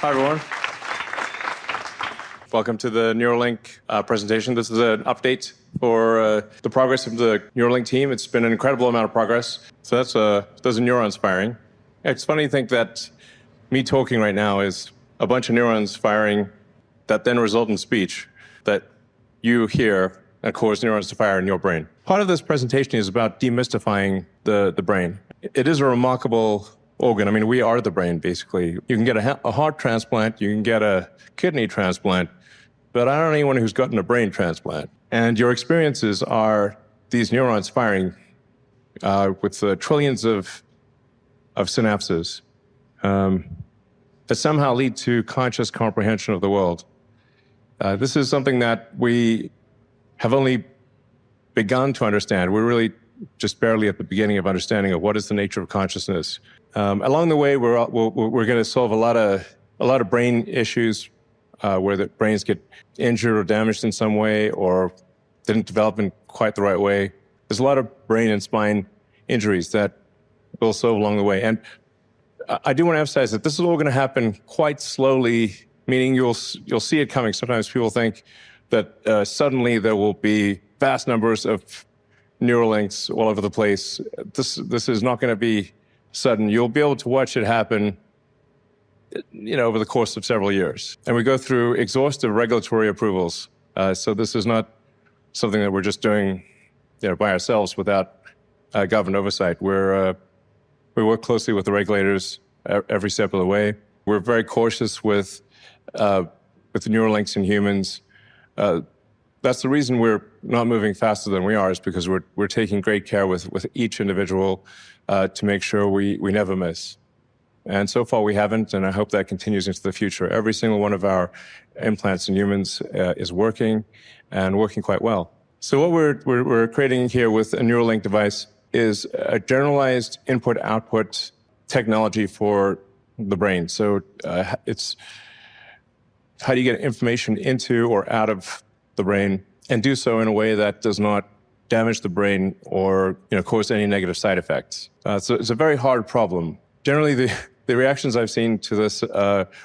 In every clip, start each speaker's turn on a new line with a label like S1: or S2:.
S1: Hi, everyone. Welcome to the Neuralink presentation. This is an update for the progress of the Neuralink team. It's been an incredible amount of progress. So those are neurons firing. It's funny to think that me talking right now is a bunch of neurons firing that then result in speech that you hear and cause neurons to fire in your brain. Part of this presentation is about demystifying the brain. It is a remarkable organ. I mean, we are the brain, basically. You can get a heart transplant, you can get a kidney transplant, but I don't know anyone who's gotten a brain transplant. And your experiences are these neurons firing with trillions of synapses that somehow lead to conscious comprehension of the world. This is something that we have only begun to understand. We're really just barely at the beginning of understanding of what is the nature of consciousness. Along the way, we're going to solve a lot of brain issues where the brains get injured or damaged in some way or didn't develop in quite the right way. There's a lot of brain and spine injuries that we'll solve along the way. And I do want to emphasize that this is all going to happen quite slowly, meaning you'll see it coming. Sometimes people think that suddenly there will be vast numbers of Neuralinks all over the place. This is not going to be sudden. You'll be able to watch it happen, over the course of several years. And we go through exhaustive regulatory approvals. So this is not something that we're just doing, by ourselves without government oversight. We work closely with the regulators every step of the way. We're very cautious with the Neuralinks in humans. That's the reason we're not moving faster than we are, is because we're taking great care with each individual to make sure we never miss. And so far we haven't, and I hope that continues into the future. Every single one of our implants in humans is working, and working quite well. So what we're creating here with a Neuralink device is a generalized input-output technology for the brain. So it's how do you get information into or out of the brain, and do so in a way that does not damage the brain or cause any negative side effects. So it's a very hard problem. Generally, the reactions I've seen to this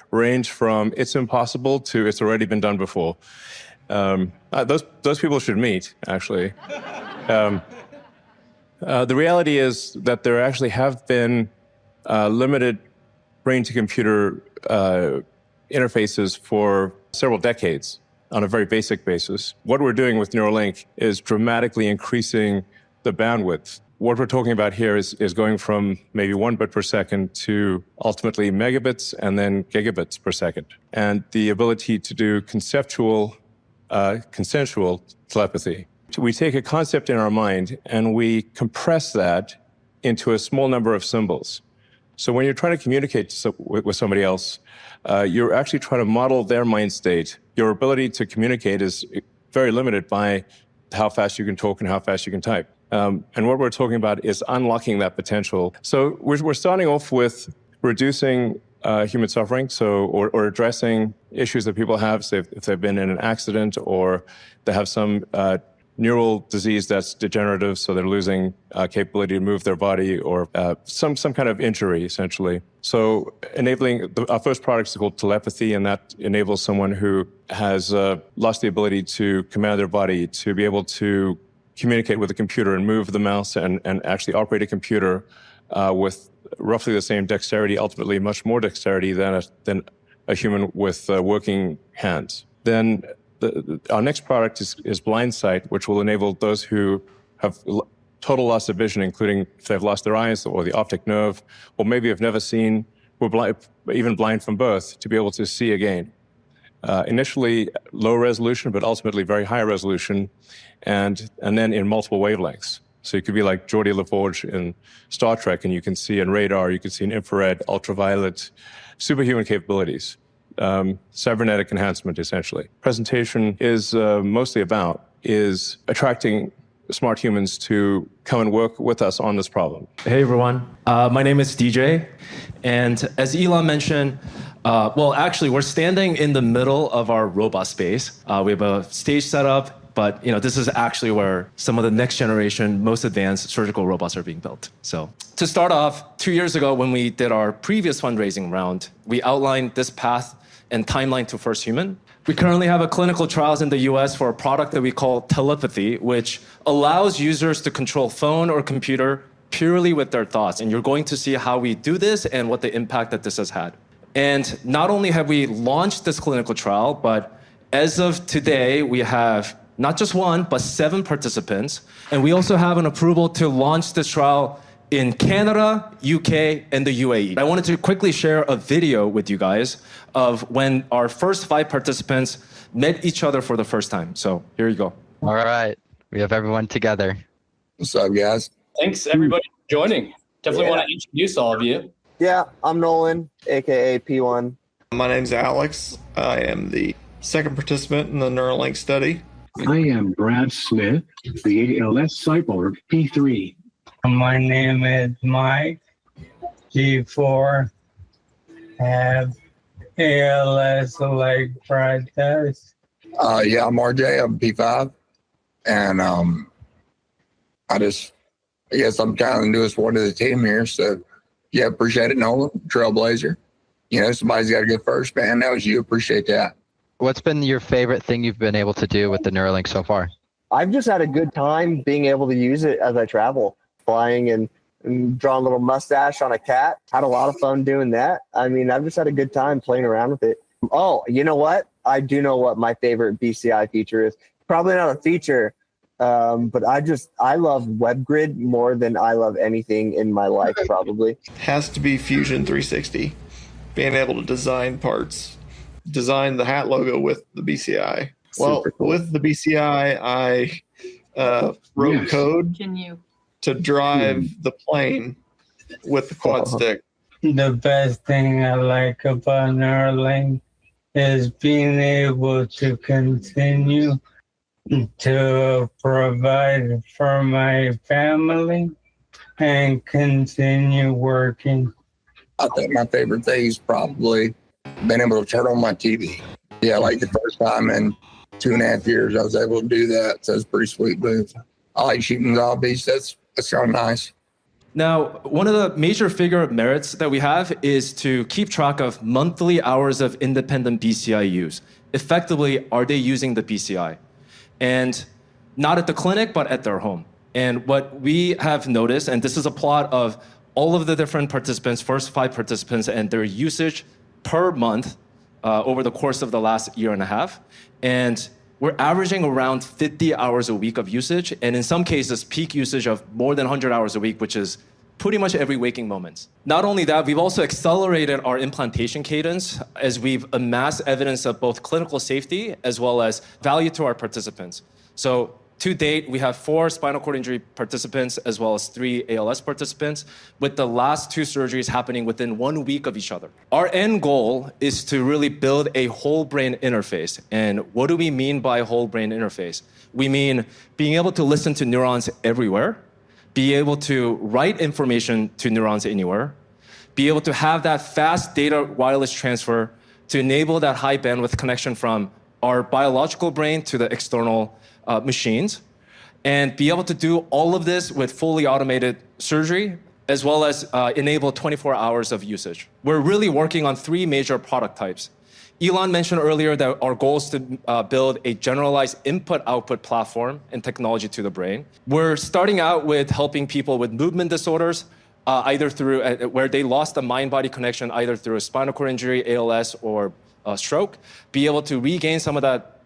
S1: range from "it's impossible" to "it's already been done before." Those people should meet, actually. The reality is that there actually have been limited brain-to-computer interfaces for several decades on a very basic basis. What we're doing with Neuralink is dramatically increasing the bandwidth. What we're talking about here is going from maybe 1 bit per second to ultimately megabits and then gigabits per second. And the ability to do consensual telepathy. We take a concept in our mind and we compress that into a small number of symbols. So when you're trying to communicate with somebody else, you're actually trying to model their mind state. Your ability to communicate is very limited by how fast you can talk and how fast you can type. And what we're talking about is unlocking that potential. So we're starting off with reducing human suffering, or addressing issues that people have, say if they've been in an accident or they have some neural disease that's degenerative, so they're losing capability to move their body, or some kind of injury, essentially. So enabling, our first product is called telepathy, and that enables someone who has lost the ability to command their body to be able to communicate with a computer and move the mouse and actually operate a computer with roughly the same dexterity, ultimately much more dexterity than a human with working hands. Then our next product is blind sight, which will enable those who have total loss of vision, including if they've lost their eyes or the optic nerve, or maybe have never seen, were blind, even blind from birth, to be able to see again. Initially low resolution, but ultimately very high resolution, and then in multiple wavelengths. So you could be like Geordi LaForge in Star Trek, and you can see in radar, you can see in infrared, ultraviolet, superhuman capabilities. Cybernetic enhancement, essentially. Presentation is mostly about is attracting smart humans to come and work with us on this problem.
S2: Hey everyone, my name is DJ, and as Elon mentioned, well, actually, we're standing in the middle of our robot space. We have a stage set up, but this is actually where some of the next generation, most advanced surgical robots are being built. So to start off, 2 years ago when we did our previous fundraising round, we outlined this path and timeline to first human. We currently have a clinical trials in the US for a product that we call telepathy, which allows users to control phone or computer purely with their thoughts. And you're going to see how we do this and what the impact that this has had. And not only have we launched this clinical trial, but as of today, we have not just one, but 7 participants. And we also have an approval to launch this trial in Canada, UK, and the UAE. I wanted to quickly share a video with you guys of when our first 5 participants met each other for the first time. So here you go.
S3: All right, we have everyone together.
S4: What's up, guys?
S5: Thanks, everybody, for joining. Definitely want to introduce all of you.
S6: Yeah, I'm Nolan, aka P1.
S7: My name's Alex. I am the second participant in the Neuralink study.
S8: I am Brad Smith, the ALS cyborg P3.
S9: My name is Mike, G4, have ALS like Brad does.
S4: Yeah, I'm RJ. I'm P5, and I guess I'm kind of the newest one to the team here. So yeah, appreciate it, Nolan, trailblazer. Somebody's got to get first, man. That was you. Appreciate that.
S3: What's been your favorite thing you've been able to do with the Neuralink so far?
S6: I've just had a good time being able to use it as I travel, flying and drawing a little mustache on a cat. Had a lot of fun doing that. I mean, I've just had a good time playing around with it. Oh, you know what? I do know what my favorite BCI feature is. Probably not a feature, but I love WebGrid more than I love anything in my life, probably.
S7: Has to be Fusion 360. Being able to design parts. Design the hat logo with the BCI. Well, cool. With the BCI, I wrote code to drive the plane with the quad stick.
S9: The best thing I like about Neuralink is being able to continue to provide for my family and continue working.
S4: I think my favorite thing is probably being able to turn on my TV. Yeah, like the first time in 2.5 years, I was able to do that. So it's a pretty sweet move. I like shooting zombies. That's kind of nice.
S2: Now, one of the major figure of merits that we have is to keep track of monthly hours of independent BCI use. Effectively, are they using the BCI? And not at the clinic, but at their home. And what we have noticed, and this is a plot of all of the different participants, first 5 participants, and their usage per month over the course of the last 1.5 years. And we're averaging around 50 hours a week of usage, and in some cases, peak usage of more than 100 hours a week, which is pretty much every waking moment. Not only that, we've also accelerated our implantation cadence as we've amassed evidence of both clinical safety as well as value to our participants. So to date, we have 4 spinal cord injury participants as well as 3 ALS participants, with the last 2 surgeries happening within 1 week of each other. Our end goal is to really build a whole brain interface. And what do we mean by whole brain interface? We mean being able to listen to neurons everywhere, be able to write information to neurons anywhere, be able to have that fast data wireless transfer to enable that high bandwidth connection from our biological brain to the external machines, and be able to do all of this with fully automated surgery, as well as enable 24 hours of usage. We're really working on 3 major product types. Elon mentioned earlier that our goal is to build a generalized input-output platform and technology to the brain. We're starting out with helping people with movement disorders, either through where they lost the mind-body connection, either through a spinal cord injury, ALS, or stroke, be able to regain some of that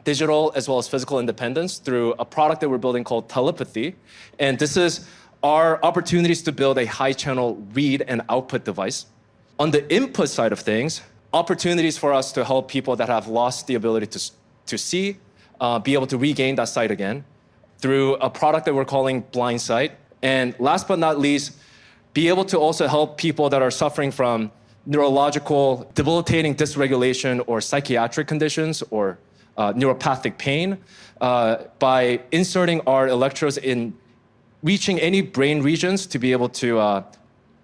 S2: digital as well as physical independence through a product that we're building called Telepathy. And this is our opportunities to build a high channel read and output device. On the input side of things, opportunities for us to help people that have lost the ability to see, be able to regain that sight again through a product that we're calling Blind Sight. And last but not least, be able to also help people that are suffering from neurological, debilitating dysregulation or psychiatric conditions or neuropathic pain by inserting our electrodes in reaching any brain regions to be able to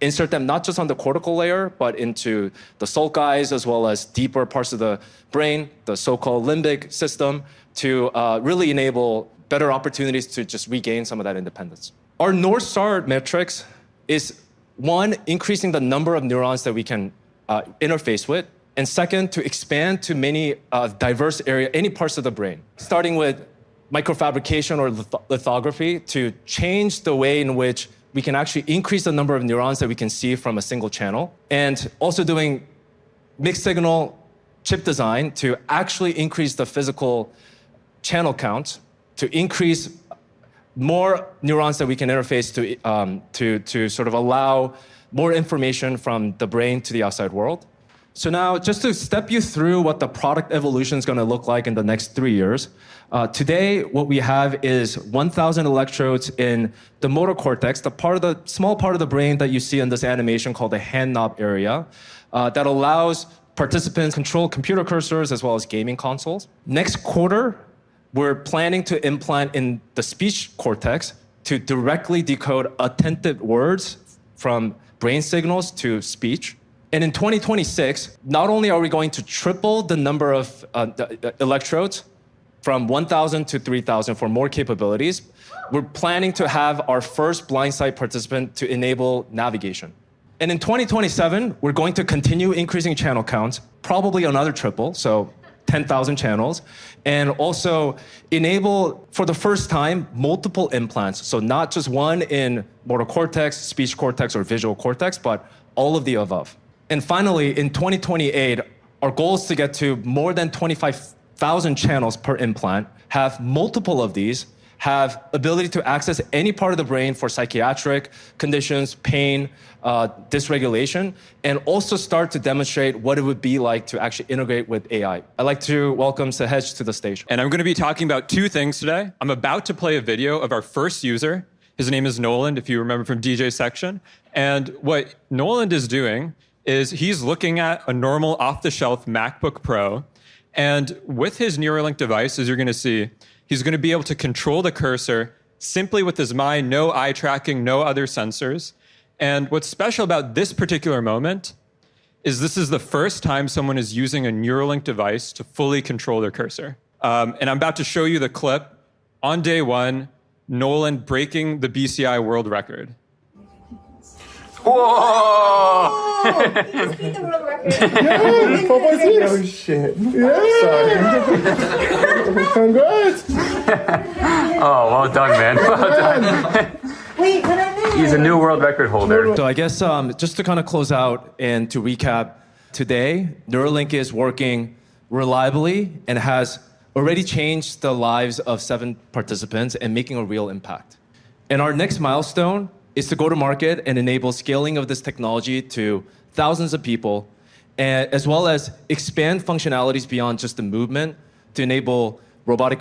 S2: insert them not just on the cortical layer, but into the sulci as well as deeper parts of the brain, the so-called limbic system, to really enable better opportunities to just regain some of that independence. Our North Star metrics is, one, increasing the number of neurons that we can interface with, and second, to expand to many diverse areas, any parts of the brain, starting with microfabrication or lithography to change the way in which we can actually increase the number of neurons that we can see from a single channel, and also doing mixed signal chip design to actually increase the physical channel count, to increase more neurons that we can interface to sort of allow more information from the brain to the outside world. So now, just to step you through what the product evolution is going to look like in the next 3 years, today what we have is 1,000 electrodes in the motor cortex, the small part of the brain that you see in this animation called the hand knob area, that allows participants control computer cursors as well as gaming consoles. Next quarter, we're planning to implant in the speech cortex to directly decode attentive words from brain signals to speech. And in 2026, not only are we going to triple the number of the electrodes from 1,000 to 3,000 for more capabilities, we're planning to have our first blind sight participant to enable navigation. And in 2027, we're going to continue increasing channel counts, probably another triple, so 10,000 channels, and also enable, for the first time, multiple implants. So not just one in motor cortex, speech cortex, or visual cortex, but all of the above. And finally, in 2028, our goal is to get to more than 25,000 channels per implant, have multiple of these, have ability to access any part of the brain for psychiatric conditions, pain, dysregulation, and also start to demonstrate what it would be like to actually integrate with AI. I'd like to welcome Sahej to the stage.
S10: And I'm going to be talking about two things today. I'm about to play a video of our first user. His name is Noland, if you remember from DJ section. And what Noland is doing is he's looking at a normal off-the-shelf MacBook Pro. And with his Neuralink device, as you're going to see, he's going to be able to control the cursor simply with his mind, no eye tracking, no other sensors. And what's special about this particular moment is this is the first time someone is using a Neuralink device to fully control their cursor. And I'm about to show you the clip on day one, Noland breaking the BCI world record.
S11: Whoa! You just beat the world record.
S12: Oh shit. Yeah. Sorry. Congrats.
S11: Oh, well done, man. Well done. Wait, what I meant? He's a new world record holder.
S2: So I guess just to kind of close out and to recap, today, Neuralink is working reliably and has already changed the lives of 7 participants and making a real impact. And our next milestone is to go to market and enable scaling of this technology to thousands of people, as well as expand functionalities beyond just the movement to enable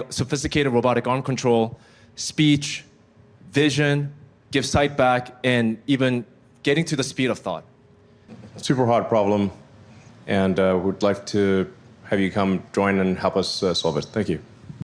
S2: sophisticated robotic arm control, speech, vision, give sight back, and even getting to the speed of thought.
S1: Super hard problem, and would like to have you come join and help us solve it. Thank you.